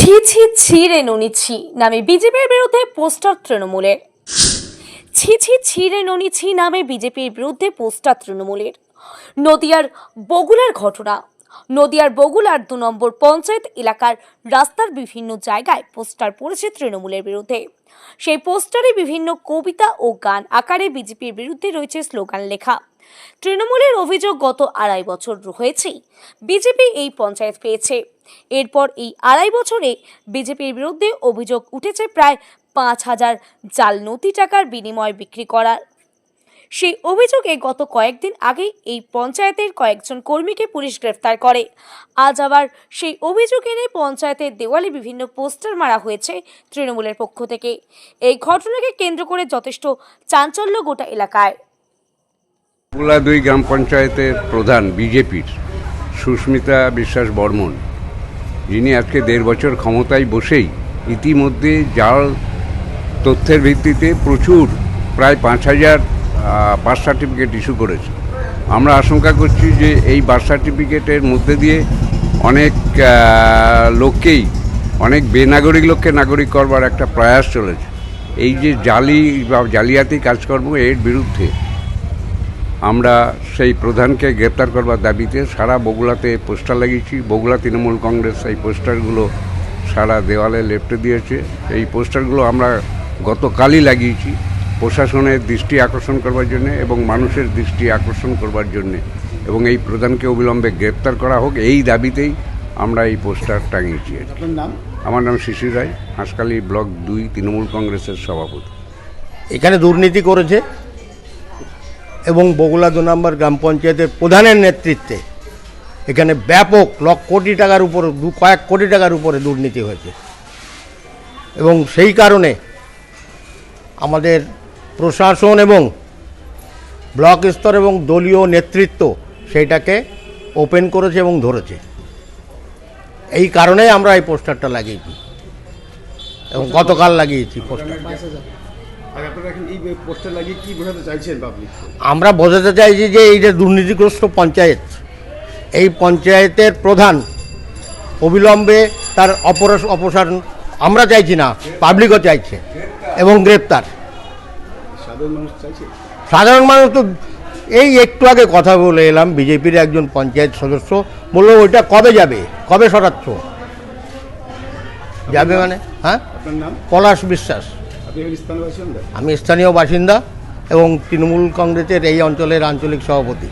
ছি ছি ছি রে ননি ছি নামে বিজেপির বিরুদ্ধে পোস্টার তৃণমূলের। ছি ছি ছি রে ননি ছি নামে বিজেপির বিরুদ্ধে পোস্টার তৃণমূলের। নদিয়ার বগুলার ঘটনা। নদিয়ার বগুলার ২ নম্বর পঞ্চায়েত এলাকার রাস্তার বিভিন্ন জায়গায় পোস্টার পড়েছে তৃণমূলের বিরুদ্ধে। সেই পোস্টারে বিভিন্ন কবিতা ও গান আকারে বিজেপির বিরুদ্ধে রয়েছে স্লোগান লেখা। তৃণমূলের অভিযোগ, গত ২.৫ বছর হয়েছে বিজেপি এই পঞ্চায়েত পেয়েছে। এরপর এই ২.৫ বছরে বিজেপির বিরুদ্ধে অভিযোগ উঠেছে প্রায় ৫,০০০ জাল নথি টাকার বিনিময়ে বিক্রি করার। সেই অভিযোগে গত কয়েকদিন আগে এই পঞ্চায়েতের কয়েকজন কর্মীকে পুলিশ গ্রেফতার করে। আজ আবার সেই অভিযোগ এনে পঞ্চায়েতের দেওয়ালে বিভিন্ন পোস্টার মারা হয়েছে তৃণমূলের পক্ষ থেকে। এই ঘটনাকে কেন্দ্র করে যথেষ্ট চাঞ্চল্য গোটা এলাকায়। বগুলা ২ গ্রাম পঞ্চায়েতের প্রধান বিজেপির সুস্মিতা বিশ্বাস বর্মন, যিনি আজকে ১.৫ বছর ক্ষমতায় বসেই ইতিমধ্যে জাল তথ্যের ভিত্তিতে প্রচুর প্রায় ৫,০০০ বার্থ সার্টিফিকেট ইস্যু করেছে। আমরা আশঙ্কা করছি যে এই বার্থ সার্টিফিকেটের মধ্যে দিয়ে অনেক লোককেই, অনেক বেনাগরিক লোককে নাগরিক করবার একটা প্রয়াস চলেছে। এই যে জালি বা জালিয়াতি কাজকর্ম, এর বিরুদ্ধে আমরা সেই প্রধানকে গ্রেপ্তার করবার দাবিতে সারা বগুলাতে পোস্টার লাগিয়েছি। বগুলা তৃণমূল কংগ্রেস এই পোস্টারগুলো সারা দেওয়ালে লেপ্টে দিয়েছে। এই পোস্টারগুলো আমরা গতকালই লাগিয়েছি প্রশাসনের দৃষ্টি আকর্ষণ করবার জন্যে এবং মানুষের দৃষ্টি আকর্ষণ করবার জন্যে, এবং এই প্রধানকে অবিলম্বে গ্রেপ্তার করা হোক, এই দাবিতেই আমরা এই পোস্টার টাঙিয়েছি। আমার নাম শিশির রায়, হাঁসখালি ব্লক ২ তৃণমূল কংগ্রেসের সভাপতি। এখানে দুর্নীতি করেছে এবং বগুলা ২ নম্বর গ্রাম পঞ্চায়েতের প্রধানের নেতৃত্বে এখানে ব্যাপক কোটি টাকার উপরে, কয়েক কোটি টাকার উপরে দুর্নীতি হয়েছে। এবং সেই কারণে আমাদের প্রশাসন এবং ব্লক স্তর এবং দলীয় নেতৃত্ব সেইটাকে ওপেন করেছে এবং ধরেছে। এই কারণেই আমরা এই পোস্টারটা লাগিয়েছি এবং গতকাল লাগিয়েছি পোস্টার। আমরা বোঝাতে চাইছি যে এই যে দুর্নীতিগ্রস্ত পঞ্চায়েত, এই পঞ্চায়েতের প্রধান অবিলম্বে তার অপসারণ আমরা চাইছি না, পাবলিকও চাইছে, এবং গ্রেপ্তার। সাধারণ মানুষ তো এই একটু আগে কথা বলে এলাম, বিজেপির একজন পঞ্চায়েত সদস্য বললো ওইটা কবে যাবে, কবে সরাচ্ছ যাবে মানে। হ্যাঁ, পলাশ বিশ্বাস, আমি স্থানীয় বাসিন্দা এবং তৃণমূল কংগ্রেসের এই অঞ্চলের আঞ্চলিক সভাপতি।